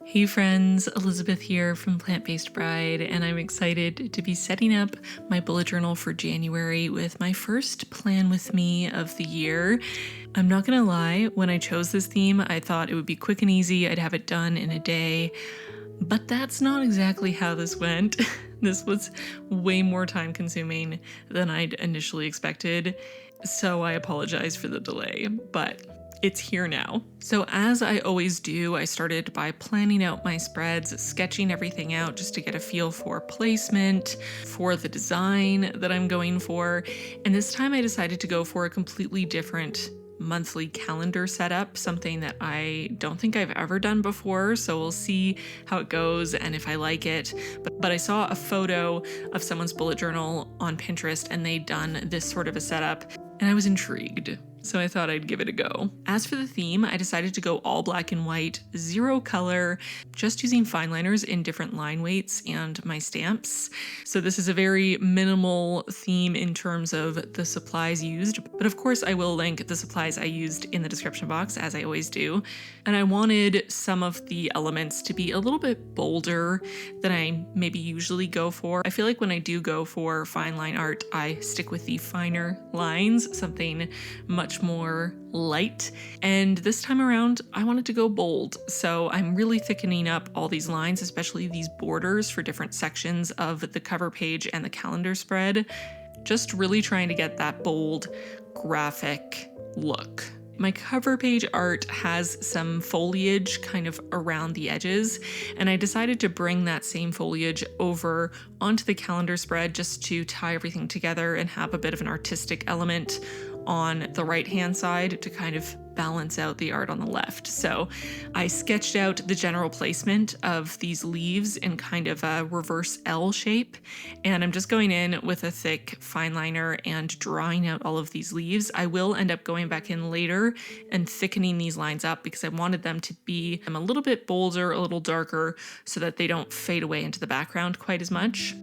Hey friends, Elizabeth here from Plant-Based Bride, and I'm excited to be setting up my bullet journal for January with my first plan with me of the year. I'm not gonna lie, when I chose this theme, I thought it would be quick and easy, I'd have it done in a day, but that's not exactly how this went. This was way more time consuming than I'd initially expected, so I apologize for the delay, but it's here now. So as I always do, I started by planning out my spreads, sketching everything out just to get a feel for placement, for the design that I'm going for. And this time I decided to go for a completely different monthly calendar setup, something that I don't think I've ever done before, so we'll see how it goes and if I like it. But I saw a photo of someone's bullet journal on Pinterest and they'd done this sort of a setup, and I was intrigued. So I thought I'd give it a go. As for the theme, I decided to go all black and white, zero color, just using fine liners in different line weights and my stamps. So this is a very minimal theme in terms of the supplies used, but of course I will link the supplies I used in the description box, as I always do. And I wanted some of the elements to be a little bit bolder than I maybe usually go for. I feel like when I do go for fine line art, I stick with the finer lines, something much more light. And this time around, I wanted to go bold. So I'm really thickening up all these lines, especially these borders for different sections of the cover page and the calendar spread. Just really trying to get that bold, graphic look. My cover page art has some foliage kind of around the edges, and I decided to bring that same foliage over onto the calendar spread just to tie everything together and have a bit of an artistic element on the right-hand side to kind of balance out the art on the left. So I sketched out the general placement of these leaves in kind of a reverse L shape, and I'm just going in with a thick fine liner and drawing out all of these leaves. I will end up going back in later and thickening these lines up because I wanted them to be a little bit bolder, a little darker, so that they don't fade away into the background quite as much.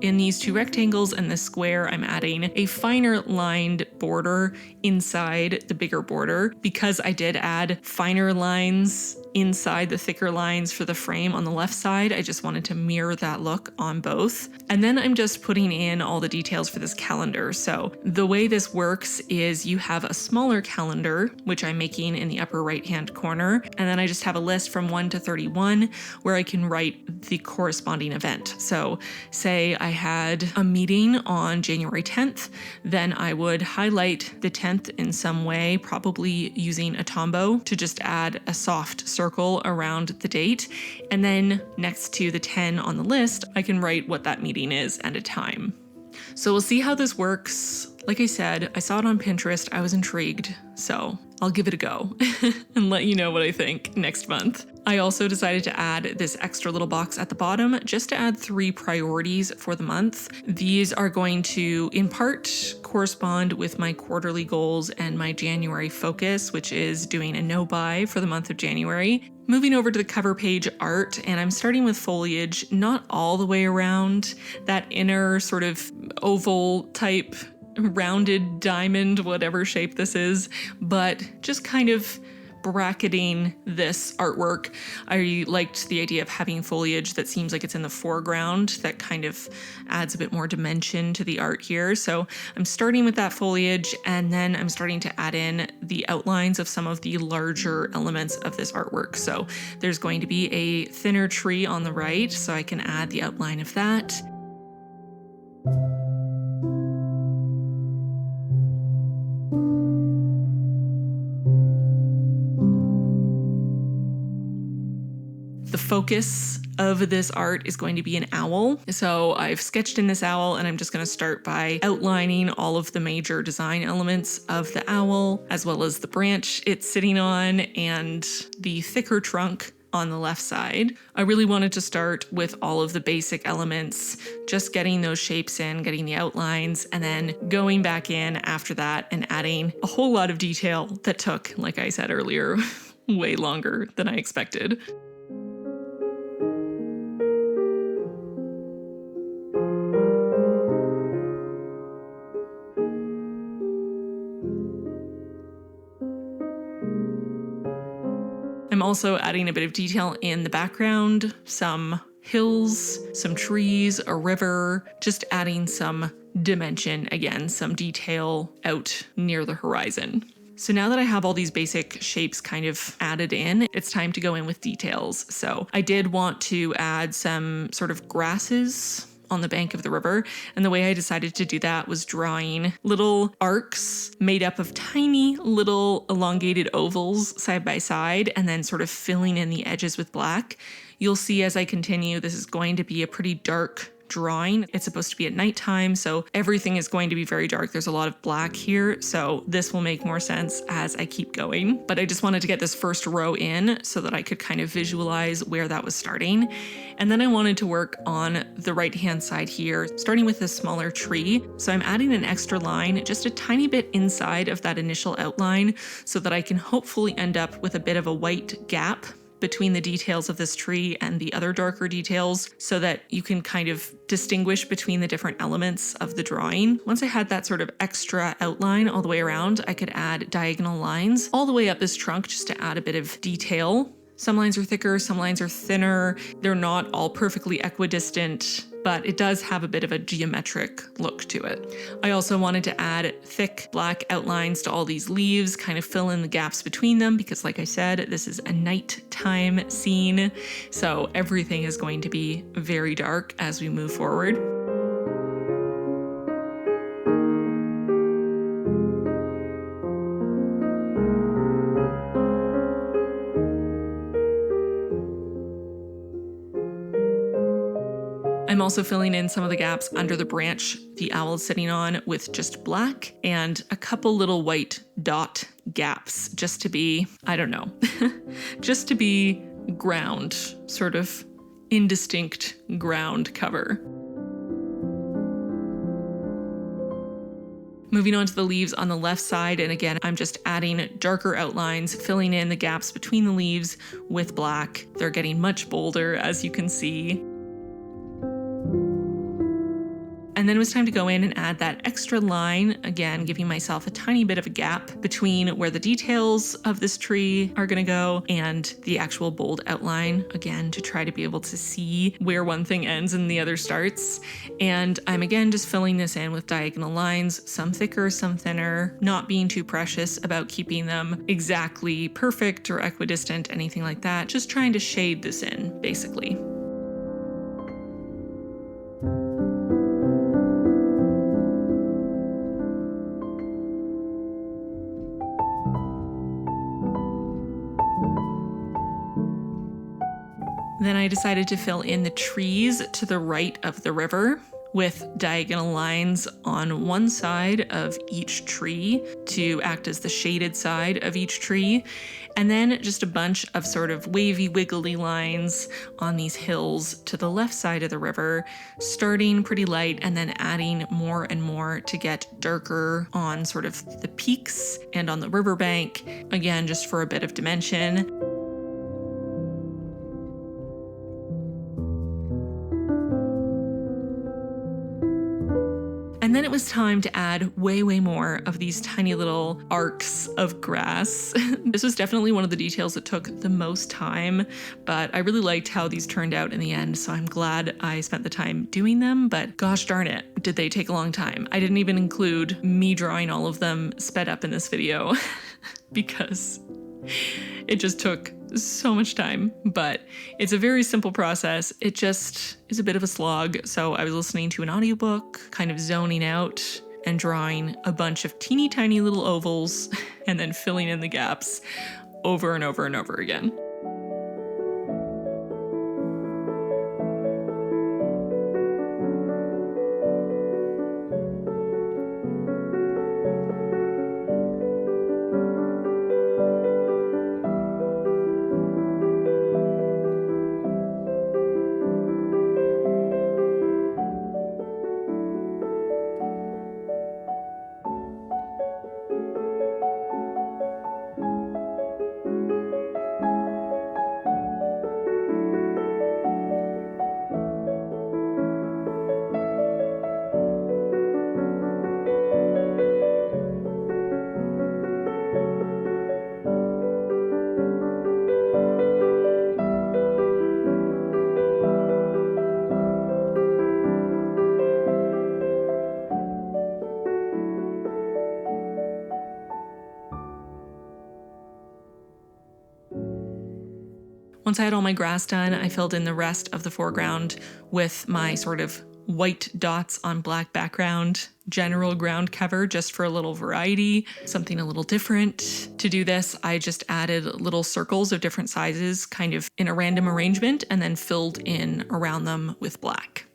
In these two rectangles and this square, I'm adding a finer lined border inside the bigger border because I did add finer lines inside the thicker lines for the frame on the left side. I just wanted to mirror that look on both. And then I'm just putting in all the details for this calendar. So the way this works is you have a smaller calendar, which I'm making in the upper right-hand corner. And then I just have a list from 1 to 31 where I can write the corresponding event. So say I had a meeting on January 10th, then I would highlight the 10th in some way, probably using a Tombow to just add a soft circle around the date. And then next to the 10 on the list, I can write what that meeting is and a time. So we'll see how this works. Like I said, I saw it on Pinterest, I was intrigued, so I'll give it a go and let you know what I think next month. I also decided to add this extra little box at the bottom just to add 3 priorities for the month. These are going to, in part, correspond with my quarterly goals and my January focus, which is doing a no-buy for the month of January. Moving over to the cover page art, and I'm starting with foliage, not all the way around, that inner sort of oval type rounded diamond, whatever shape this is, but just kind of bracketing this artwork. I liked the idea of having foliage that seems like it's in the foreground. That kind of adds a bit more dimension to the art here. So I'm starting with that foliage, and then I'm starting to add in the outlines of some of the larger elements of this artwork. So there's going to be a thinner tree on the right, so I can add the outline of that. The focus of this art is going to be an owl. So I've sketched in this owl, and I'm just going to start by outlining all of the major design elements of the owl, as well as the branch it's sitting on and the thicker trunk on the left side. I really wanted to start with all of the basic elements, just getting those shapes in, getting the outlines, and then going back in after that and adding a whole lot of detail that took, like I said earlier, way longer than I expected. I'm also adding a bit of detail in the background, some hills, some trees, a river, just adding some dimension, again, some detail out near the horizon. So now that I have all these basic shapes kind of added in, it's time to go in with details. So I did want to add some sort of grasses on the bank of the river, and the way I decided to do that was drawing little arcs made up of tiny little elongated ovals side by side, and then sort of filling in the edges with black. You'll see as I continue, this is going to be a pretty dark drawing. It's supposed to be at nighttime, so everything is going to be very dark. There's a lot of black here, so this will make more sense as I keep going. But I just wanted to get this first row in so that I could kind of visualize where that was starting. And then I wanted to work on the right-hand side here, starting with a smaller tree. So I'm adding an extra line just a tiny bit inside of that initial outline so that I can hopefully end up with a bit of a white gap between the details of this tree and the other darker details so that you can kind of distinguish between the different elements of the drawing. Once I had that sort of extra outline all the way around, I could add diagonal lines all the way up this trunk just to add a bit of detail. Some lines are thicker, some lines are thinner. They're not all perfectly equidistant, but it does have a bit of a geometric look to it. I also wanted to add thick black outlines to all these leaves, kind of fill in the gaps between them, because like I said, this is a nighttime scene, so everything is going to be very dark as we move forward. I'm also filling in some of the gaps under the branch the owl is sitting on with just black and a couple little white dot gaps just to be, I don't know, just to be ground, sort of indistinct ground cover. Moving on to the leaves on the left side, and again, I'm just adding darker outlines, filling in the gaps between the leaves with black. They're getting much bolder, as you can see. And then it was time to go in and add that extra line, again, giving myself a tiny bit of a gap between where the details of this tree are gonna go and the actual bold outline, again, to try to be able to see where one thing ends and the other starts. And I'm again just filling this in with diagonal lines, some thicker, some thinner, not being too precious about keeping them exactly perfect or equidistant, anything like that, just trying to shade this in, basically. Then I decided to fill in the trees to the right of the river with diagonal lines on one side of each tree to act as the shaded side of each tree, and then just a bunch of sort of wavy, wiggly lines on these hills to the left side of the river, starting pretty light and then adding more and more to get darker on sort of the peaks and on the riverbank, again, just for a bit of dimension. And then it was time to add way more of these tiny little arcs of grass. This was definitely one of the details that took the most time, but I really liked how these turned out in the end, so I'm glad I spent the time doing them, but gosh darn it, did they take a long time. I didn't even include me drawing all of them sped up in this video because it just took so much time, but it's a very simple process. It just is a bit of a slog. So I was listening to an audiobook, kind of zoning out and drawing a bunch of teeny tiny little ovals and then filling in the gaps over and over and over again. Once I had all my grass done, I filled in the rest of the foreground with my sort of white dots on black background, general ground cover just for a little variety, something a little different. To do this, I just added little circles of different sizes kind of in a random arrangement and then filled in around them with black.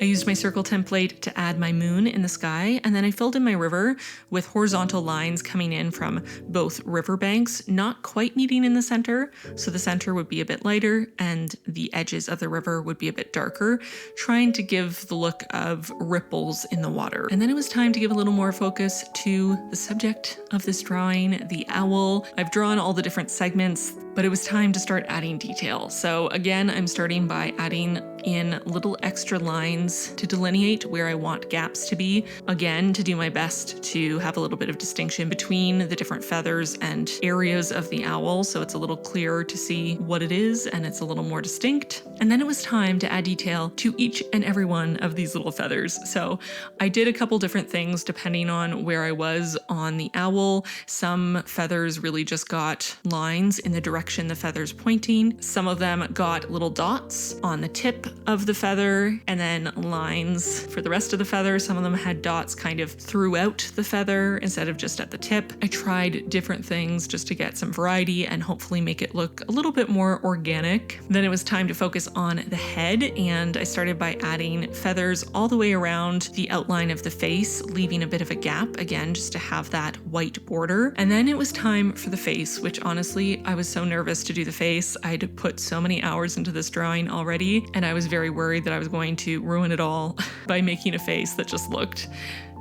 I used my circle template to add my moon in the sky, and then I filled in my river with horizontal lines coming in from both riverbanks, not quite meeting in the center, so the center would be a bit lighter and the edges of the river would be a bit darker, trying to give the look of ripples in the water. And then it was time to give a little more focus to the subject of this drawing, the owl. I've drawn all the different segments, but it was time to start adding detail. So again, I'm starting by adding in little extra lines to delineate where I want gaps to be. Again, to do my best to have a little bit of distinction between the different feathers and areas of the owl, so it's a little clearer to see what it is and it's a little more distinct. And then it was time to add detail to each and every one of these little feathers. So I did a couple different things depending on where I was on the owl. Some feathers really just got lines in the direction the feather's pointing. Some of them got little dots on the tip of the feather and then lines for the rest of the feather. Some of them had dots kind of throughout the feather instead of just at the tip. I tried different things just to get some variety and hopefully make it look a little bit more organic. Then it was time to focus on the head, and I started by adding feathers all the way around the outline of the face, leaving a bit of a gap, again, just to have that white border. And then it was time for the face, which honestly, I was so nervous to do the face. I'd put so many hours into this drawing already, and I was very worried that I was going to ruin it all by making a face that just looked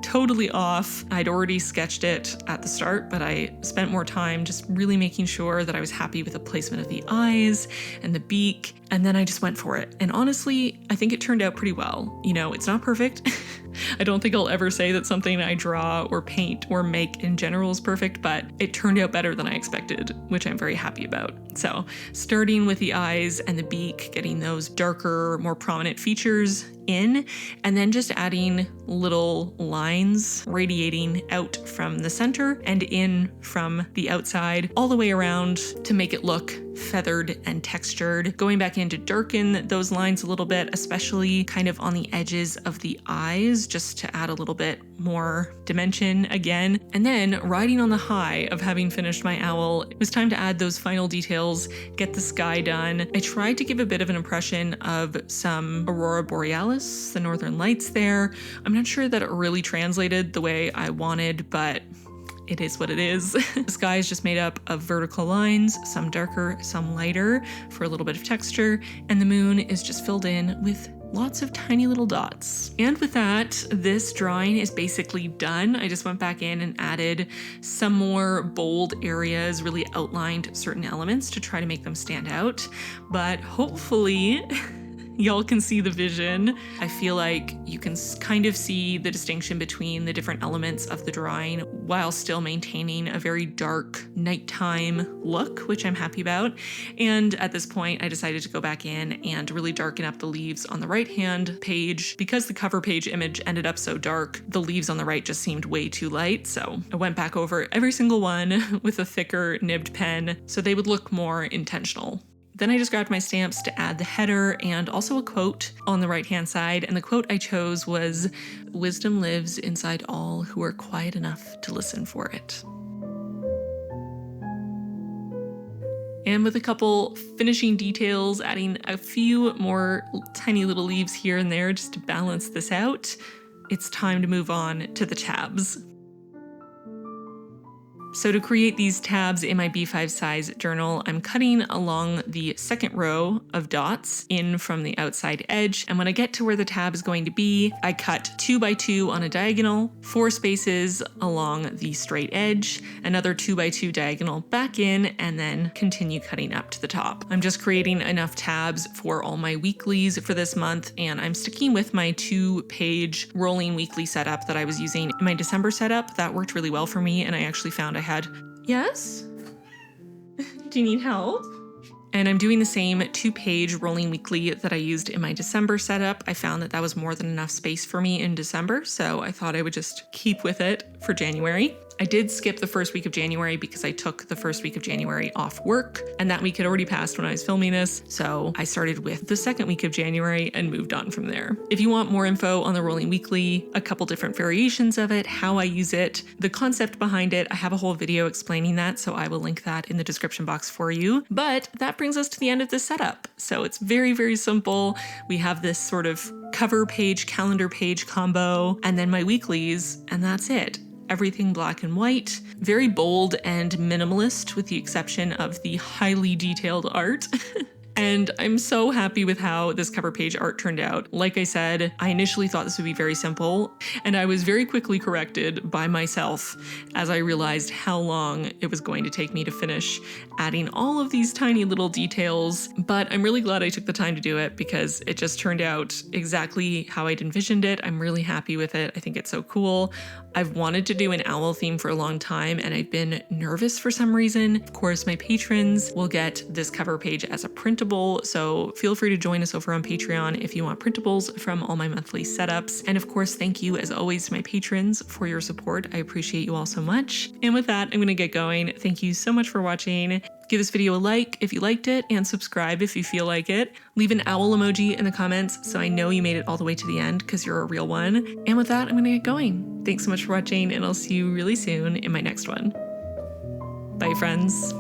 totally off. I'd already sketched it at the start, but I spent more time just really making sure that I was happy with the placement of the eyes and the beak, and then I just went for it. And honestly, I think it turned out pretty well. You know, it's not perfect. I don't think I'll ever say that something I draw or paint or make in general is perfect, but it turned out better than I expected, which I'm very happy about. So starting with the eyes and the beak, getting those darker, more prominent features in, and then just adding little lines radiating out from the center and in from the outside, all the way around to make it look feathered and textured. Going back in to darken those lines a little bit, especially kind of on the edges of the eyes, just to add a little bit more dimension again. And then riding on the high of having finished my owl, it was time to add those final details, get the sky done. I tried to give a bit of an impression of some aurora borealis, the northern lights there. I'm not sure that it really translated the way I wanted, but it is what it is. The sky is just made up of vertical lines, some darker, some lighter, for a little bit of texture, and the moon is just filled in with lots of tiny little dots. And with that, this drawing is basically done. I just went back in and added some more bold areas, really outlined certain elements to try to make them stand out. But hopefully, y'all can see the vision. I feel like you can kind of see the distinction between the different elements of the drawing while still maintaining a very dark nighttime look, which I'm happy about. And at this point, I decided to go back in and really darken up the leaves on the right-hand page. Because the cover page image ended up so dark, the leaves on the right just seemed way too light. So I went back over every single one with a thicker nibbed pen so they would look more intentional. Then I just grabbed my stamps to add the header and also a quote on the right-hand side. And the quote I chose was, "Wisdom lives inside all who are quiet enough to listen for it." And with a couple finishing details, adding a few more tiny little leaves here and there just to balance this out, it's time to move on to the tabs. So to create these tabs in my B5 size journal, I'm cutting along the second row of dots in from the outside edge. And when I get to where the tab is going to be, I cut 2 by 2 on a diagonal, 4 spaces along the straight edge, another 2 by 2 diagonal back in, and then continue cutting up to the top. I'm just creating enough tabs for all my weeklies for this month, and I'm sticking with my 2-page rolling weekly setup that I was using in my December setup. That worked really well for me, and I actually found I had, yes? Do you need help? And I'm doing the same 2-page rolling weekly that I used in my December setup. I found that that was more than enough space for me in December, so I thought I would just keep with it for January. I did skip the first week of January because I took the first week of January off work, and that week had already passed when I was filming this, so I started with the second week of January and moved on from there. If you want more info on the rolling weekly, a couple different variations of it, how I use it, the concept behind it, I have a whole video explaining that, so I will link that in the description box for you. But that brings us to the end of the setup. So it's very, very simple. We have this sort of cover page, calendar page combo, and then my weeklies, and that's it. Everything black and white, very bold and minimalist with the exception of the highly detailed art. And I'm so happy with how this cover page art turned out. Like I said, I initially thought this would be very simple, and I was very quickly corrected by myself as I realized how long it was going to take me to finish adding all of these tiny little details. But I'm really glad I took the time to do it because it just turned out exactly how I'd envisioned it. I'm really happy with it. I think it's so cool. I've wanted to do an owl theme for a long time, and I've been nervous for some reason. Of course, my patrons will get this cover page as a printable, so feel free to join us over on Patreon if you want printables from all my monthly setups. And of course, thank you as always to my patrons for your support. I appreciate you all so much. And with that, I'm gonna get going. Thank you so much for watching. Give this video a like if you liked it, and subscribe if you feel like it. Leave an owl emoji in the comments so I know you made it all the way to the end because you're a real one. And with that, I'm gonna get going. Thanks so much for watching, and I'll see you really soon in my next one. Bye, friends.